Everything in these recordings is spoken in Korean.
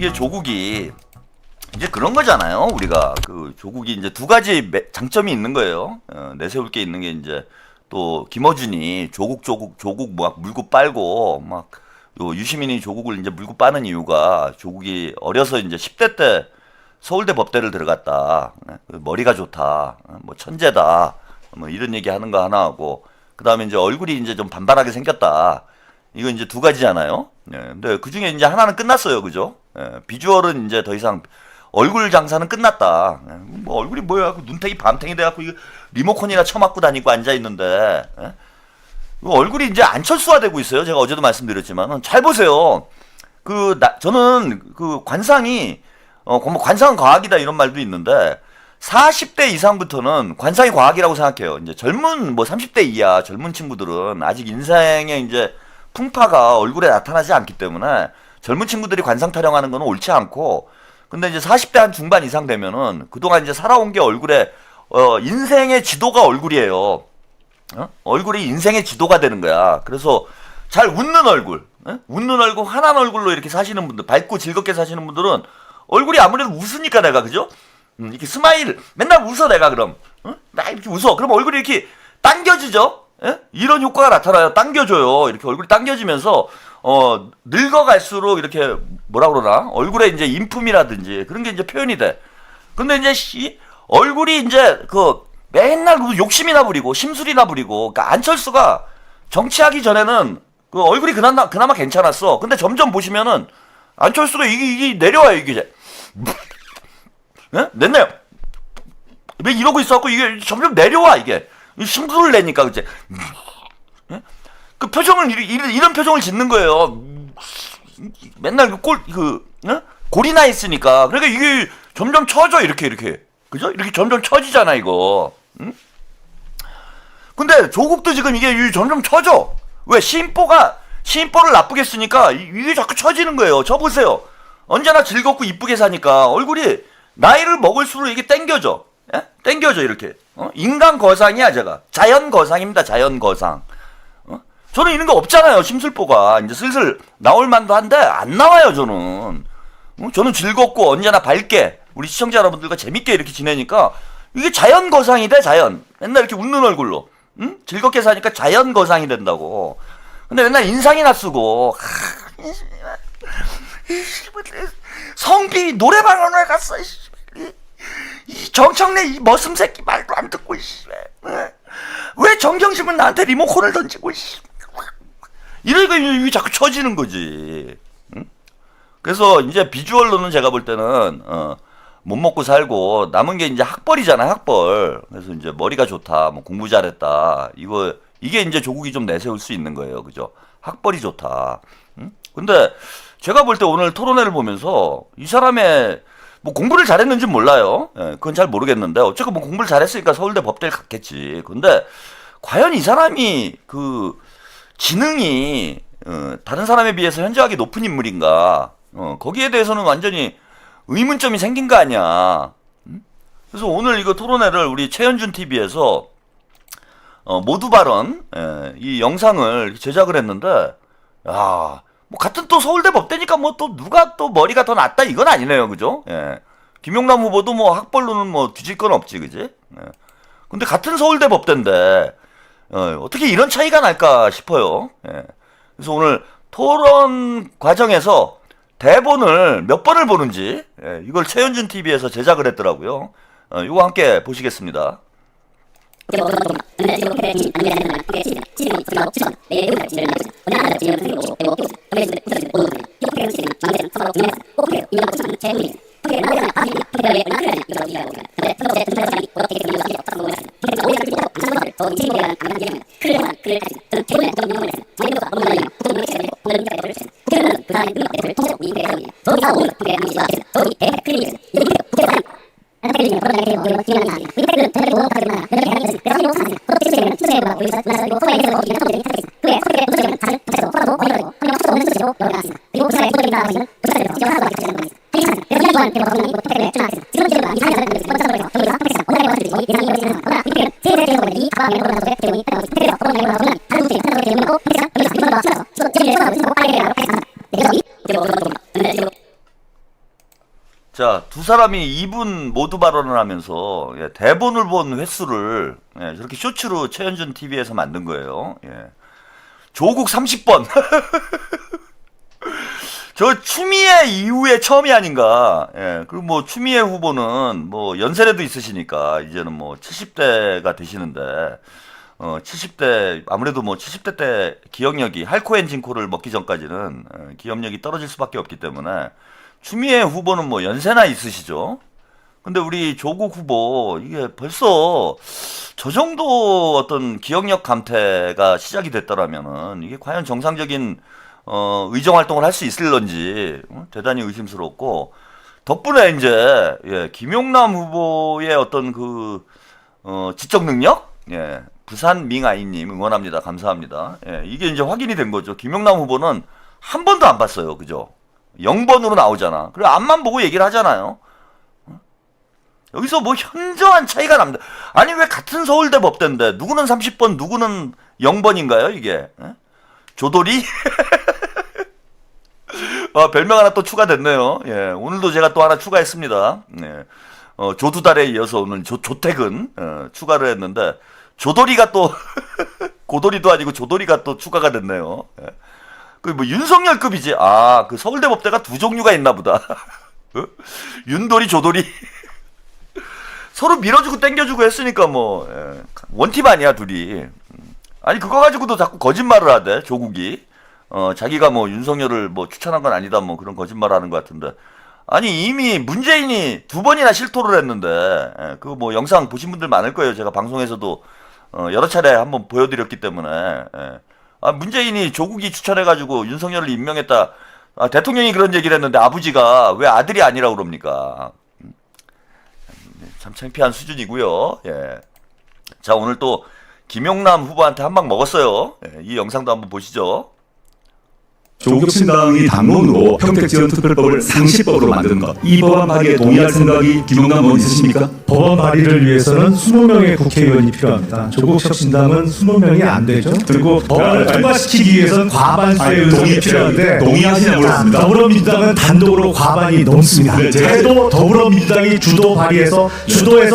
이게 조국이 이제 그런 거잖아요. 우리가 그 조국이 이제 두 가지 장점이 있는 거예요. 내세울 게 있는 게 이제 또 김어준이 조국 막 물고 빨고 막 요 유시민이 조국을 이제 물고 빠는 이유가 조국이 어려서 이제 10대 때 서울대 법대를 들어갔다. 머리가 좋다. 뭐 천재다. 뭐 이런 얘기 하는 거 하나 하고 그다음에 이제 얼굴이 이제 좀 반반하게 생겼다. 이거 이제 두 가지잖아요. 근데 그 중에 이제 하나는 끝났어요. 그죠? 비주얼은 이제 더 이상 얼굴 장사는 끝났다. 뭐 얼굴이 뭐야? 눈탱이 밤탱이 돼갖고 이거 리모컨이나 쳐맞고 다니고 앉아 있는데 얼굴이 이제 안철수화 되고 있어요. 제가 어제도 말씀드렸지만 잘 보세요. 저는 그 관상이 관상은 과학이다 이런 말도 있는데 40대 이상부터는 관상이 과학이라고 생각해요. 이제 젊은 뭐 30대 이하 젊은 친구들은 아직 인생의 이제 풍파가 얼굴에 나타나지 않기 때문에 젊은 친구들이 관상 타령하는 건 옳지 않고 근데 이제 40대 한 중반 이상 되면은 그동안 이제 살아온 게 얼굴에 인생의 지도가 얼굴이에요. 얼굴이 인생의 지도가 되는 거야. 그래서 잘 웃는 얼굴, 웃는 얼굴, 환한 얼굴로 이렇게 사시는 분들, 밝고 즐겁게 사시는 분들은 얼굴이 아무래도 웃으니까 내가 그죠? 이렇게 스마일 맨날 웃어 내가 그럼 나 이렇게 웃어. 그럼 얼굴이 이렇게 당겨지죠? 이런 효과가 나타나요. 당겨줘요. 이렇게 얼굴이 당겨지면서 늙어갈수록 이렇게 뭐라 그러나 얼굴에 이제 인품이라든지 그런 게 이제 표현이 돼. 근데 이제 얼굴이 이제 맨날 욕심이나 부리고 심술이나 부리고 그러니까 안철수가 정치하기 전에는 그 얼굴이 그나마 괜찮았어. 근데 점점 보시면은 안철수가 이게 내려와요 이게. 냈네요. 왜 이러고 있어갖고 이게 점점 내려와 이게 심술을 내니까 그치. 그 표정을 이런 표정을 짓는 거예요. 맨날 골이 나 있으니까. 그러니까 이게 점점 처져 이렇게 그죠? 이렇게 점점 처지잖아 이거. 응? 근데 조국도 지금 이게 점점 처져. 왜 시인뽀를 나쁘게 쓰니까 이게 자꾸 처지는 거예요. 저 보세요. 언제나 즐겁고 이쁘게 사니까 얼굴이 나이를 먹을수록 이게 땡겨져. 땡겨져 이렇게. 인간 거상이야 제가. 자연 거상입니다. 자연 거상. 저는 이런 거 없잖아요. 심술보가 이제 슬슬 나올 만도 한데 안 나와요 저는. 저는 즐겁고 언제나 밝게 우리 시청자 여러분들과 재밌게 이렇게 지내니까 이게 자연 거상이 돼 자연. 맨날 이렇게 웃는 얼굴로. 즐겁게 사니까 자연 거상이 된다고. 근데 맨날 인상이나 쓰고 성비 노래방에 갔어. 이 정청래 이 머슴 새끼 말도 안 듣고 왜 정경심은 나한테 리모컨을 던지고 이러니까 이게 자꾸 처지는 거지. 그래서 이제 비주얼로는 제가 볼 때는 못 먹고 살고 남은 게 이제 학벌이잖아 학벌. 그래서 이제 머리가 좋다 뭐 공부 잘했다 이게 이제 조국이 좀 내세울 수 있는 거예요. 그죠? 학벌이 좋다. 근데 제가 볼 때 오늘 토론회를 보면서 이 사람의 뭐 공부를 잘했는지 몰라요. 그건 잘 모르겠는데 어쨌건 뭐 공부를 잘했으니까 서울대 법대를 갔겠지. 근데 과연 이 사람이 그 지능이 다른 사람에 비해서 현저하게 높은 인물인가? 거기에 대해서는 완전히 의문점이 생긴 거 아니야. 그래서 오늘 이거 토론회를 우리 최현준 TV에서 모두 발언 이 영상을 제작을 했는데 야, 뭐 같은 또 서울대 법대니까 뭐 또 누가 또 머리가 더 낫다 이건 아니네요. 그죠? 김용남 후보도 뭐 학벌로는 뭐 뒤질 건 없지. 그지? 근데 같은 서울대 법대인데 어떻게 이런 차이가 날까 싶어요. 그래서 오늘 토론 과정에서 대본을 몇 번을 보는지 이걸 최현준 TV에서 제작을 했더라고요. 이거 함께 보시겠습니다. 두 사람이 2분 모두 발언을 하면서 예, 대본을 본 횟수를 예, 저렇게 쇼츠로 최현준 TV에서 만든 거예요. 예. 조국 30번. 저 추미애 이후에 처음이 아닌가. 예. 그리고 뭐 추미애 후보는 뭐 연세라도 있으시니까 이제는 뭐 70대가 되시는데 70대 아무래도 뭐 70대 때 기억력이 할코 엔진코를 먹기 전까지는 기억력이 떨어질 수밖에 없기 때문에 추미애 후보는 뭐 연세나 있으시죠. 근데 우리 조국 후보 이게 벌써 저 정도 어떤 기억력 감퇴가 시작이 됐더라면은 이게 과연 정상적인 의정 활동을 할 수 있을런지 대단히 의심스럽고 덕분에 이제 예, 김용남 후보의 어떤 그 지적 능력 예, 부산 밍아이님 응원합니다. 감사합니다. 예, 이게 이제 확인이 된 거죠. 김용남 후보는 한 번도 안 봤어요. 그죠? 0번으로 나오잖아. 그리고 앞만 보고 얘기를 하잖아요. 여기서 뭐 현저한 차이가 납니다. 아니 왜 같은 서울대 법대인데 누구는 30번 누구는 0번인가요 이게? 예? 조돌이? 별명 하나 또 추가됐네요. 예, 오늘도 제가 또 하나 추가했습니다. 예, 조두달에 이어서 오늘 조택은 추가를 했는데 조돌이가 또 고돌이도 아니고 조돌이가 또 추가가 됐네요. 예. 그 뭐 윤석열급이지. 아, 그 서울대 법대가 두 종류가 있나 보다. 윤돌이 조돌이 서로 밀어주고 땡겨주고 했으니까 뭐 예. 원팀 아니야 둘이. 아니 그거 가지고도 자꾸 거짓말을 하대 조국이. 자기가 뭐 윤석열을 뭐 추천한 건 아니다 뭐 그런 거짓말을 하는 것 같은데. 아니 이미 문재인이 2번이나 실토를 했는데 예. 그거 뭐 영상 보신 분들 많을 거예요. 제가 방송에서도 여러 차례 한번 보여드렸기 때문에. 예. 아, 문재인이 조국이 추천해가지고 윤석열을 임명했다. 아, 대통령이 그런 얘기를 했는데 아버지가 왜 아들이 아니라고 그럽니까? 참 창피한 수준이고요. 예. 자, 오늘 또 김용남 후보한테 한 방 먹었어요. 예, 이 영상도 한번 보시죠. 조국신당이 당론으로 평택지원특별법을 상시법으로 만드는 것, 이 법안 발의에 동의할 생각이 김용남 의원 있으십니까? 법안 발의를 위해서는 20명의 국회의원이 필요합니다. 조국혁신당은 20명이 안 되죠. 그리고 법안을 통과시키기 위해서는 과반수의 의석이 필요한데 동의하시냐 물었습니다. 더불어민주당은 단독으로 과반이 넘습니다. 네, 그래도 더불어민주당이 주도해서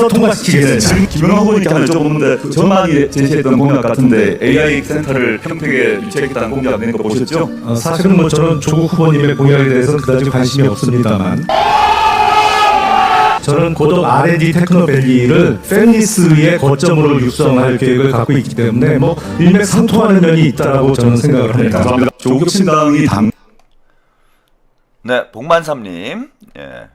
통과시키겠습니다. 지금 김용남 후보님께 하나 여쭤보는데 전만이 제시했던 공약 같은데 AI 센터를 평택에 유치하겠다는 공약 낸 거 보셨죠? 사실은 뭐 저는 조국 후보님의 공약에 대해서 그다지 관심이 없습니다만 저는 고덕 R&D 테크노밸리를 페미니스트의 거점으로 육성할 계획을 갖고 있기 때문에 뭐 일맥상통하는 면이 있다라고 저는 생각을 합니다. 감사합니다. 조국신당이 당 네, 복만삼님. 예.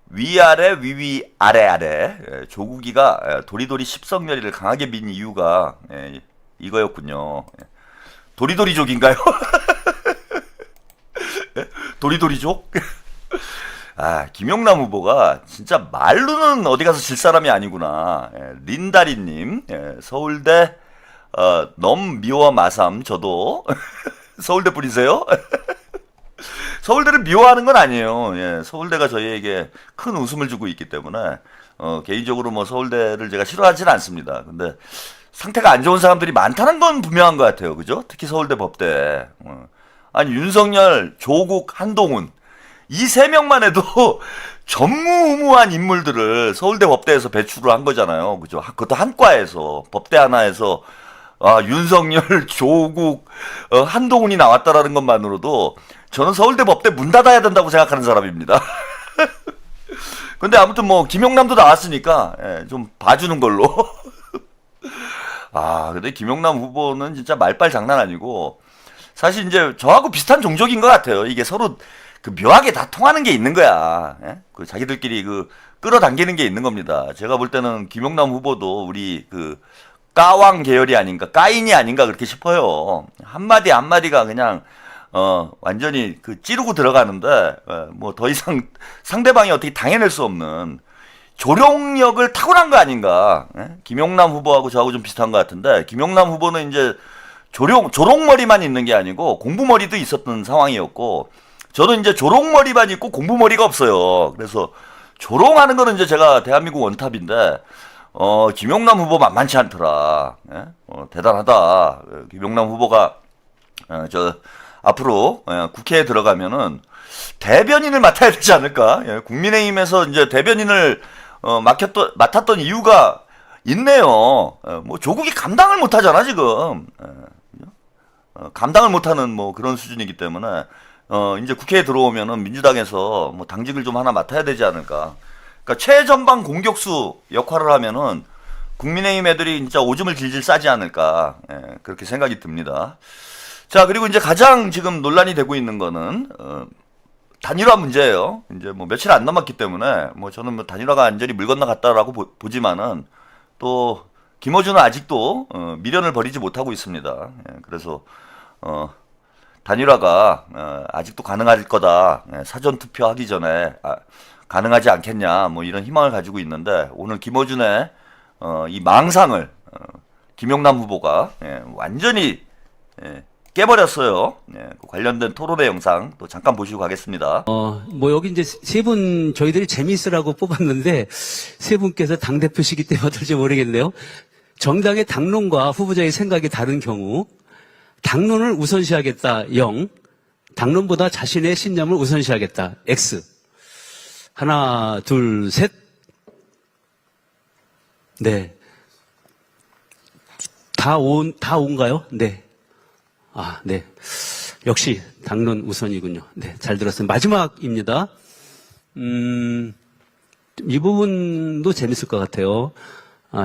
위아래 위위 아래아래 예, 조국이가 도리도리 십성렬이를 강하게 민 이유가 예, 이거였군요. 예. 도리도리족인가요? 도리도리족? 아, 김용남 후보가 진짜 말로는 어디 가서 질 사람이 아니구나. 예, 린다리님, 예, 서울대 넘 미워 마삼 저도 서울대 분이세요? 서울대를 미워하는 건 아니에요. 예, 서울대가 저희에게 큰 웃음을 주고 있기 때문에 개인적으로 뭐 서울대를 제가 싫어하지는 않습니다. 근데 상태가 안 좋은 사람들이 많다는 건 분명한 것 같아요. 그죠? 특히 서울대 법대. 아니 윤석열, 조국, 한동훈 이 세 명만 해도 전무후무한 인물들을 서울대 법대에서 배출을 한 거잖아요. 그죠? 그것도 한 과에서 법대 하나에서 윤석열, 조국, 한동훈이 나왔다라는 것만으로도 저는 서울대 법대 문 닫아야 된다고 생각하는 사람입니다. 근데 아무튼 뭐 김용남도 나왔으니까 예, 좀 봐주는 걸로. 근데 김용남 후보는 진짜 말빨 장난 아니고 사실 이제 저하고 비슷한 종족인 것 같아요. 이게 서로 그 묘하게 다 통하는 게 있는 거야. 예? 그 자기들끼리 그 끌어당기는 게 있는 겁니다. 제가 볼 때는 김용남 후보도 우리 그 까왕 계열이 아닌가, 까인이 아닌가 그렇게 싶어요. 한마디 한마디가 그냥 완전히 그 찌르고 들어가는데 뭐 더 이상 상대방이 어떻게 당해낼 수 없는 조력력을 타고난 거 아닌가. 예? 김용남 후보하고 저하고 좀 비슷한 것 같은데 김용남 후보는 이제 조롱머리만 있는 게 아니고 공부머리도 있었던 상황이었고 저는 이제 조롱머리만 있고 공부머리가 없어요. 그래서 조롱하는 거는 이제 제가 대한민국 원탑인데 김용남 후보 만만치 않더라. 예? 대단하다. 김용남 후보가 앞으로 국회에 들어가면은 대변인을 맡아야 되지 않을까? 예, 국민의힘에서 이제 대변인을 맡았던 이유가 있네요. 뭐 조국이 감당을 못하잖아 지금. 감당을 못하는 뭐 그런 수준이기 때문에 이제 국회에 들어오면은 민주당에서 뭐 당직을 좀 하나 맡아야 되지 않을까. 그러니까 최전방 공격수 역할을 하면은 국민의힘 애들이 진짜 오줌을 질질 싸지 않을까. 예, 그렇게 생각이 듭니다. 자, 그리고 이제 가장 지금 논란이 되고 있는 거는 단일화 문제예요. 이제 뭐 며칠 안 남았기 때문에 뭐 저는 뭐 단일화가 완전히 물 건너갔다라고 보지만은 또 김어준은 아직도 미련을 버리지 못하고 있습니다. 예, 그래서 단일화가 아직도 가능할 거다. 예, 사전 투표하기 전에 가능하지 않겠냐 뭐 이런 희망을 가지고 있는데 오늘 김어준의 이 망상을 김용남 후보가 완전히 깨버렸어요. 그 관련된 토론회 영상 또 잠깐 보시고 가겠습니다. 뭐 여기 이제 세 분 저희들이 재미있으라고 뽑았는데 세 분께서 당대표시기 때문에 어떨지 모르겠네요. 정당의 당론과 후보자의 생각이 다른 경우 당론을 우선시하겠다 0, 당론보다 자신의 신념을 우선시하겠다 X. 하나, 둘, 셋. 네. 다 온가요? 네. 네. 역시 당론 우선이군요. 네, 잘 들었습니다. 마지막입니다. 이 부분도 재밌을 것 같아요.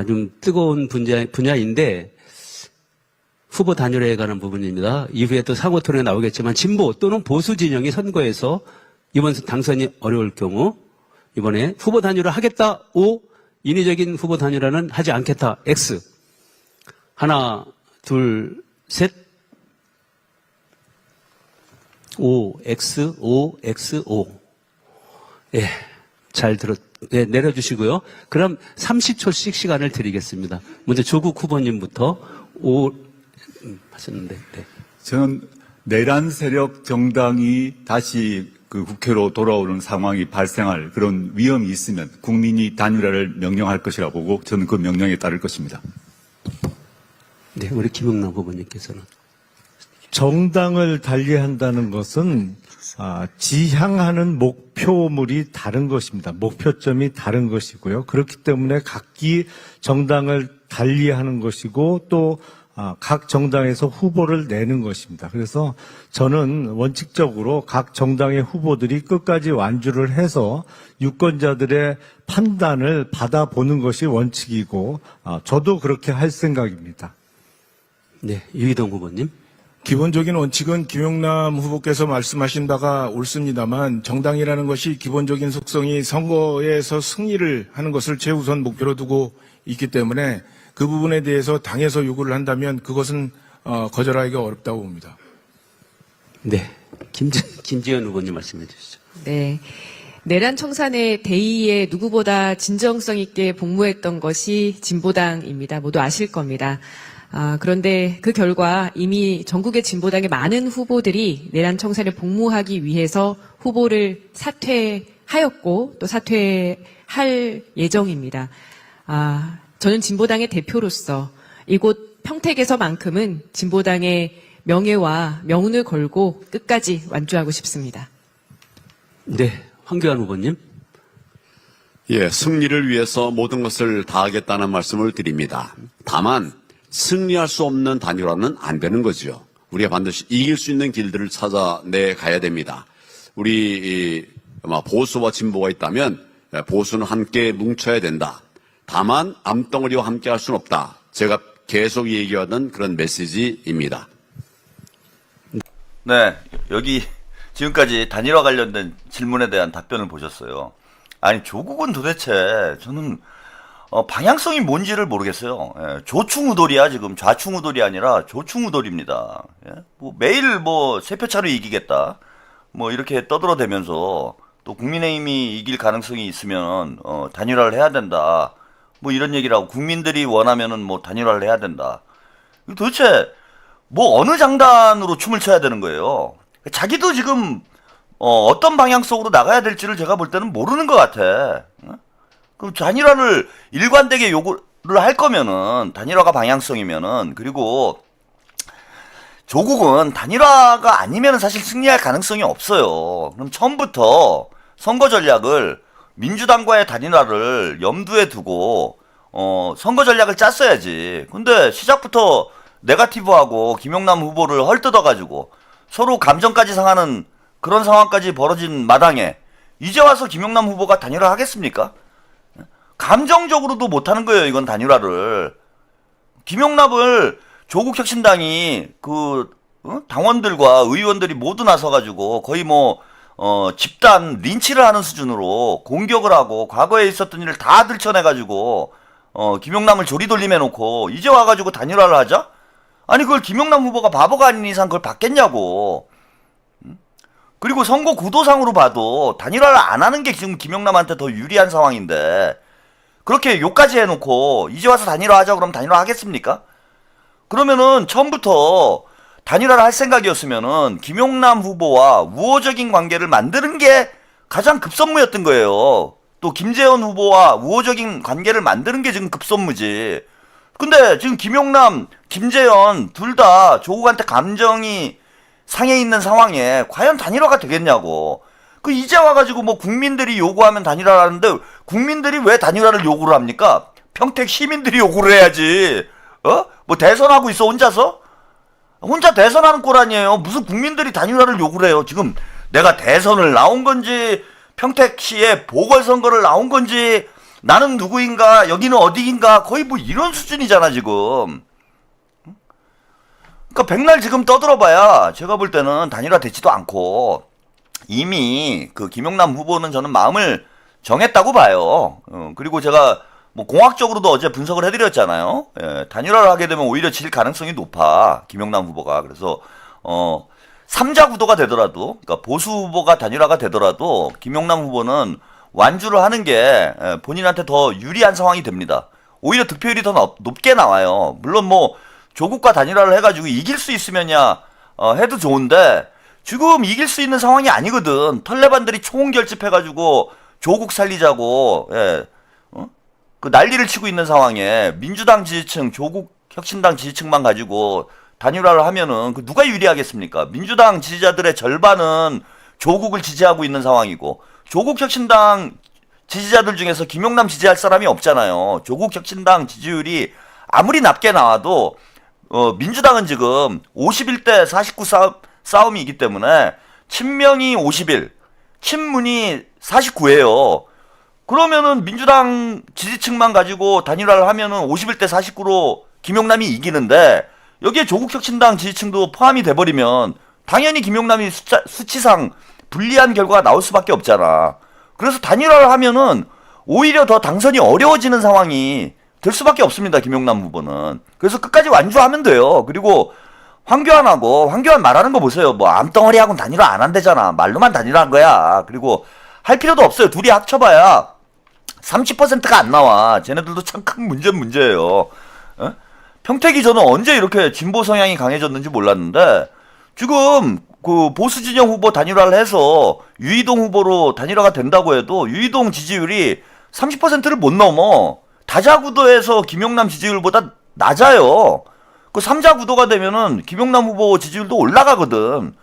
좀 뜨거운 분야인데 후보 단일화에 관한 부분입니다. 이후에 또 사고 토론에 나오겠지만 진보 또는 보수 진영이 선거에서 이번 당선이 어려울 경우 이번에 후보 단일화 하겠다 O, 인위적인 후보 단일화는 하지 않겠다 X. 하나, 둘, 셋. O, X, O, X, O. 예, 네, 내려주시고요. 그럼 30초씩 시간을 드리겠습니다. 먼저 조국 후보님부터 하셨는데, 네. 저는 내란 세력 정당이 다시 그 국회로 돌아오는 상황이 발생할 그런 위험이 있으면 국민이 단일화를 명령할 것이라 보고 저는 그 명령에 따를 것입니다. 네, 우리 김용남 후보님께서는. 정당을 달리한다는 것은 지향하는 목표물이 다른 것입니다. 목표점이 다른 것이고요. 그렇기 때문에 각기 정당을 달리하는 것이고 또 각 정당에서 후보를 내는 것입니다. 그래서 저는 원칙적으로 각 정당의 후보들이 끝까지 완주를 해서 유권자들의 판단을 받아보는 것이 원칙이고 저도 그렇게 할 생각입니다. 네, 유희동 후보님. 기본적인 원칙은 김용남 후보께서 말씀하신 바가 옳습니다만 정당이라는 것이 기본적인 속성이 선거에서 승리를 하는 것을 최우선 목표로 두고 있기 때문에 그 부분에 대해서 당에서 요구를 한다면 그것은 거절하기가 어렵다고 봅니다. 네, 김지현 후보님 말씀해 주시죠. 네. 내란 청산의 대의에 누구보다 진정성 있게 복무했던 것이 진보당입니다. 모두 아실 겁니다. 그런데 그 결과 이미 전국의 진보당의 많은 후보들이 내란 청산에 복무하기 위해서 후보를 사퇴하였고 또 사퇴할 예정입니다. 저는 진보당의 대표로서 이곳 평택에서만큼은 진보당의 명예와 명운을 걸고 끝까지 완주하고 싶습니다. 네, 황교안 후보님. 예, 승리를 위해서 모든 것을 다하겠다는 말씀을 드립니다. 다만 승리할 수 없는 단일화는 안 되는 거죠. 우리가 반드시 이길 수 있는 길들을 찾아내 가야 됩니다. 우리 보수와 진보가 있다면 보수는 함께 뭉쳐야 된다. 다만 암덩어리와 함께 할 수는 없다. 제가 계속 얘기하던 그런 메시지입니다. 네, 여기 지금까지 단일화 관련된 질문에 대한 답변을 보셨어요. 아니 조국은 도대체 저는 방향성이 뭔지를 모르겠어요. 예, 조충우돌이야 지금. 좌충우돌이 아니라 조충우돌입니다. 예? 뭐 매일 뭐 세 표 차로 이기겠다. 뭐 이렇게 떠들어대면서 또 국민의힘이 이길 가능성이 있으면 단일화를 해야 된다. 뭐 이런 얘기를 하고 국민들이 원하면은 뭐 단일화를 해야 된다. 도대체 뭐 어느 장단으로 춤을 춰야 되는 거예요. 자기도 지금 어떤 방향성으로 나가야 될지를 제가 볼 때는 모르는 것 같아. 그 단일화를 일관되게 요구를 할 거면은 단일화가 방향성이면은 그리고 조국은 단일화가 아니면 사실 승리할 가능성이 없어요. 그럼 처음부터 선거 전략을 민주당과의 단일화를 염두에 두고 선거 전략을 짰어야지. 근데 시작부터 네거티브하고 김용남 후보를 헐뜯어가지고 서로 감정까지 상하는 그런 상황까지 벌어진 마당에 이제 와서 김용남 후보가 단일화 하겠습니까? 감정적으로도 못하는 거예요, 이건 단일화를. 김용남을 조국혁신당이 당원들과 의원들이 모두 나서가지고 거의 집단 린치를 하는 수준으로 공격을 하고 과거에 있었던 일을 다 들춰내가지고 김용남을 조리돌림해 놓고 이제 와가지고 단일화를 하자? 아니 그걸 김용남 후보가 바보가 아닌 이상 그걸 받겠냐고. 그리고 선거 구도상으로 봐도 단일화를 안 하는 게 지금 김용남한테 더 유리한 상황인데 그렇게 욕까지 해놓고 이제 와서 단일화 하자 그러면 단일화 하겠습니까? 그러면은 처음부터 단일화를 할 생각이었으면은 김용남 후보와 우호적인 관계를 만드는 게 가장 급선무였던 거예요. 또 김재현 후보와 우호적인 관계를 만드는 게 지금 급선무지. 근데 지금 김용남, 김재현 둘 다 조국한테 감정이 상해 있는 상황에 과연 단일화가 되겠냐고. 그 이제 와가지고 국민들이 요구하면 단일화를 하는데 국민들이 왜 단일화를 요구를 합니까? 평택 시민들이 요구를 해야지. 대선하고 있어 혼자서? 혼자 대선하는 꼴 아니에요. 무슨 국민들이 단일화를 요구를 해요. 지금 내가 대선을 나온 건지 평택시에 보궐선거를 나온 건지 나는 누구인가 여기는 어디인가 거의 이런 수준이잖아 지금. 그러니까 백날 지금 떠들어봐야 제가 볼 때는 단일화 되지도 않고 이미 김용남 후보는 저는 마음을 정했다고 봐요. 그리고 제가 공학적으로도 어제 분석을 해드렸잖아요. 예, 단일화를 하게 되면 오히려 질 가능성이 높아 김용남 후보가. 그래서 3자 구도가 되더라도 그러니까 보수 후보가 단일화가 되더라도 김용남 후보는 완주를 하는 게 본인한테 더 유리한 상황이 됩니다. 오히려 득표율이 더 높게 나와요. 물론 조국과 단일화를 해가지고 이길 수 있으면야 해도 좋은데 지금 이길 수 있는 상황이 아니거든. 털레반들이 총 결집해가지고 조국 살리자고 난리를 치고 있는 상황에 민주당 지지층, 조국 혁신당 지지층만 가지고 단일화를 하면은 누가 유리하겠습니까? 민주당 지지자들의 절반은 조국을 지지하고 있는 상황이고 조국 혁신당 지지자들 중에서 김용남 지지할 사람이 없잖아요. 조국 혁신당 지지율이 아무리 낮게 나와도 민주당은 지금 51대 49 싸움이기 때문에 친명이 51, 친문이 49예요. 그러면은 민주당 지지층만 가지고 단일화를 하면은 51대 49로 김용남이 이기는데 여기에 조국혁신당 지지층도 포함이 돼버리면 당연히 김용남이 수치상 불리한 결과가 나올 수밖에 없잖아. 그래서 단일화를 하면은 오히려 더 당선이 어려워지는 상황이 될 수밖에 없습니다. 김용남 후보는. 그래서 끝까지 완주하면 돼요. 그리고 황교안 말하는 거 보세요. 암덩어리하고는 단일화 안 한대잖아. 말로만 단일화한 거야. 그리고 할 필요도 없어요. 둘이 합쳐봐야 30%가 안 나와. 쟤네들도 참 큰 문제예요. 평택이 저는 언제 이렇게 진보 성향이 강해졌는지 몰랐는데 지금 보수 진영 후보 단일화를 해서 유이동 후보로 단일화가 된다고 해도 유이동 지지율이 30%를 못 넘어. 다자 구도에서 김용남 지지율보다 낮아요. 3자 구도가 되면은 김용남 후보 지지율도 올라가거든.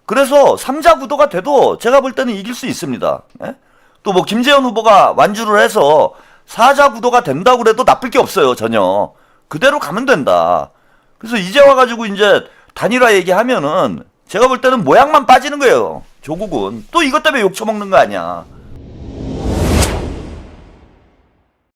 그래서 3자 구도가 돼도 제가 볼 때는 이길 수 있습니다. 또 김재현 후보가 완주를 해서 4자 구도가 된다고 그래도 나쁠 게 없어요, 전혀. 그대로 가면 된다. 그래서 이제 와가지고 이제 단일화 얘기하면은 제가 볼 때는 모양만 빠지는 거예요. 조국은. 또 이것 때문에 욕 처먹는 거 아니야.